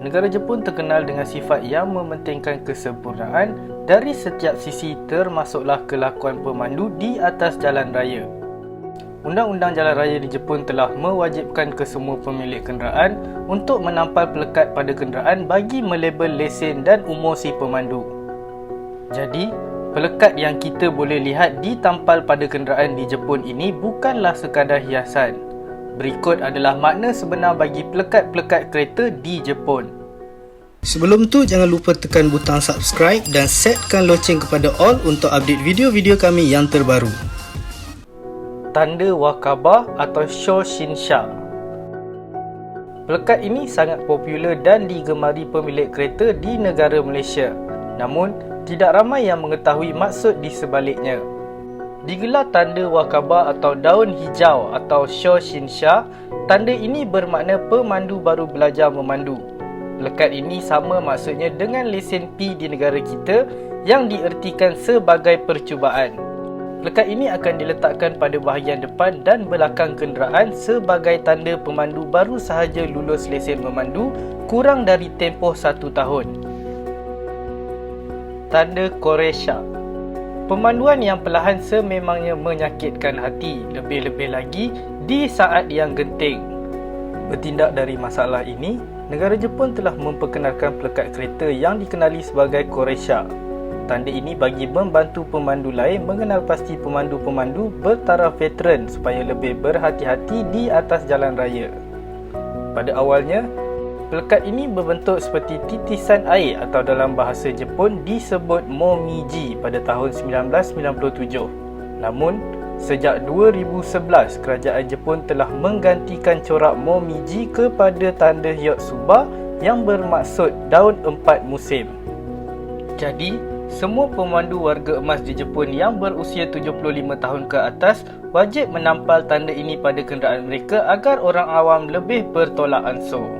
Negara Jepun terkenal dengan sifat yang mementingkan kesempurnaan dari setiap sisi, termasuklah kelakuan pemandu di atas jalan raya. Undang-undang jalan raya di Jepun telah mewajibkan kesemua pemilik kenderaan untuk menampal pelekat pada kenderaan bagi melabel lesen dan umur si pemandu. Jadi, pelekat yang kita boleh lihat ditampal pada kenderaan di Jepun ini bukanlah sekadar hiasan. Berikut adalah makna sebenar bagi pelekat-pelekat kereta di Jepun. Sebelum tu, jangan lupa tekan butang subscribe dan setkan loceng kepada all untuk update video-video kami yang terbaru. Tanda Wakaba atau Shoshinsha. Pelekat ini sangat popular dan digemari pemilik kereta di negara Malaysia. Namun, tidak ramai yang mengetahui maksud di sebaliknya. Digelar tanda Wakaba atau daun hijau atau Shoshinsha, tanda ini bermakna pemandu baru belajar memandu. Pelekat ini sama maksudnya dengan lesen P di negara kita yang diertikan sebagai percubaan. Pelekat ini akan diletakkan pada bahagian depan dan belakang kenderaan sebagai tanda pemandu baru sahaja lulus lesen memandu kurang dari tempoh 1 tahun. Tanda Koresha. Pemanduan yang perlahan sememangnya menyakitkan hati, lebih-lebih lagi di saat yang genting. Bertindak dari masalah ini, negara Jepun telah memperkenalkan pelekat kereta yang dikenali sebagai Koresha. Tanda ini bagi membantu pemandu lain mengenal pasti pemandu-pemandu bertaraf veteran supaya lebih berhati-hati di atas jalan raya. Pada awalnya, pelekat ini berbentuk seperti titisan air atau dalam bahasa Jepun disebut momiji pada tahun 1997. Namun, sejak 2011, kerajaan Jepun telah menggantikan corak momiji kepada tanda Yotsuba yang bermaksud daun 4 musim. Jadi, semua pemandu warga emas di Jepun yang berusia 75 tahun ke atas wajib menampal tanda ini pada kenderaan mereka agar orang awam lebih bertolak ansur.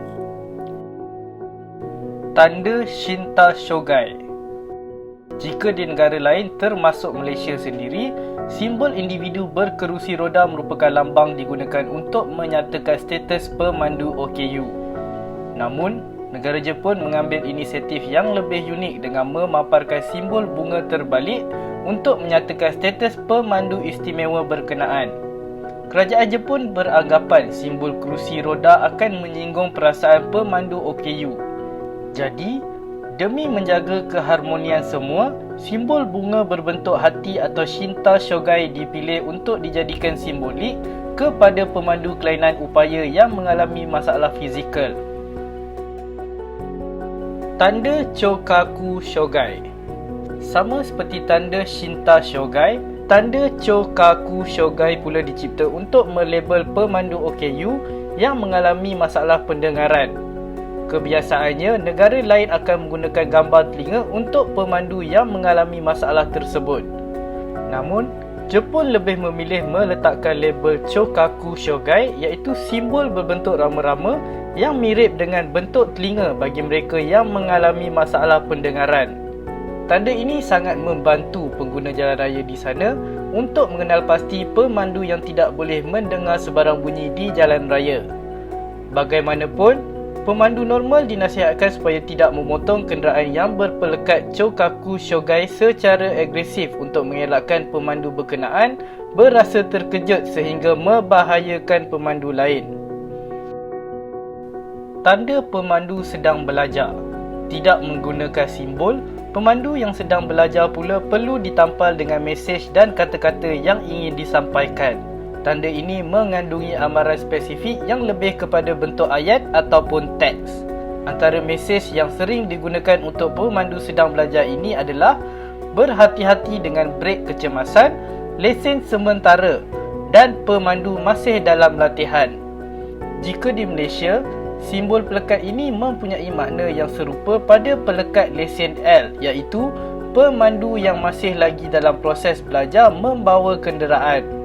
Tanda Shinta Shogai. Jika di negara lain termasuk Malaysia sendiri, simbol individu berkerusi roda merupakan lambang digunakan untuk menyatakan status pemandu OKU. Namun, negara Jepun mengambil inisiatif yang lebih unik dengan memaparkan simbol bunga terbalik untuk menyatakan status pemandu istimewa berkenaan. Kerajaan Jepun beranggapan simbol kerusi roda akan menyinggung perasaan pemandu OKU. Jadi, demi menjaga keharmonian semua, simbol bunga berbentuk hati atau Shinta Shogai dipilih untuk dijadikan simbolik kepada pemandu kelainan upaya yang mengalami masalah fizikal. Tanda Chokaku Shogai. Sama seperti tanda Shinta Shogai, tanda Chokaku Shogai pula dicipta untuk melabel pemandu OKU yang mengalami masalah pendengaran. Kebiasaannya, negara lain akan menggunakan gambar telinga untuk pemandu yang mengalami masalah tersebut. Namun, Jepun lebih memilih meletakkan label Chokaku Shogai iaitu simbol berbentuk rama-rama yang mirip dengan bentuk telinga bagi mereka yang mengalami masalah pendengaran. Tanda ini sangat membantu pengguna jalan raya di sana untuk mengenal pasti pemandu yang tidak boleh mendengar sebarang bunyi di jalan raya. Bagaimanapun, pemandu normal dinasihatkan supaya tidak memotong kenderaan yang berpelekat Chokaku Shogai secara agresif untuk mengelakkan pemandu berkenaan berasa terkejut sehingga membahayakan pemandu lain. Tanda pemandu sedang belajar. Tidak menggunakan simbol, pemandu yang sedang belajar pula perlu ditampal dengan mesej dan kata-kata yang ingin disampaikan. Tanda ini mengandungi amaran spesifik yang lebih kepada bentuk ayat ataupun teks. Antara mesej yang sering digunakan untuk pemandu sedang belajar ini adalah berhati-hati dengan brek kecemasan, lesen sementara dan pemandu masih dalam latihan. Jika di Malaysia, simbol pelekat ini mempunyai makna yang serupa pada pelekat lesen L iaitu pemandu yang masih lagi dalam proses belajar membawa kenderaan.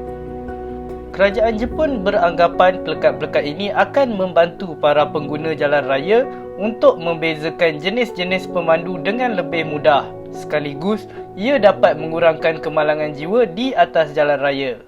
Kerajaan Jepun beranggapan pelekat-pelekat ini akan membantu para pengguna jalan raya untuk membezakan jenis-jenis pemandu dengan lebih mudah. Sekaligus, ia dapat mengurangkan kemalangan jiwa di atas jalan raya.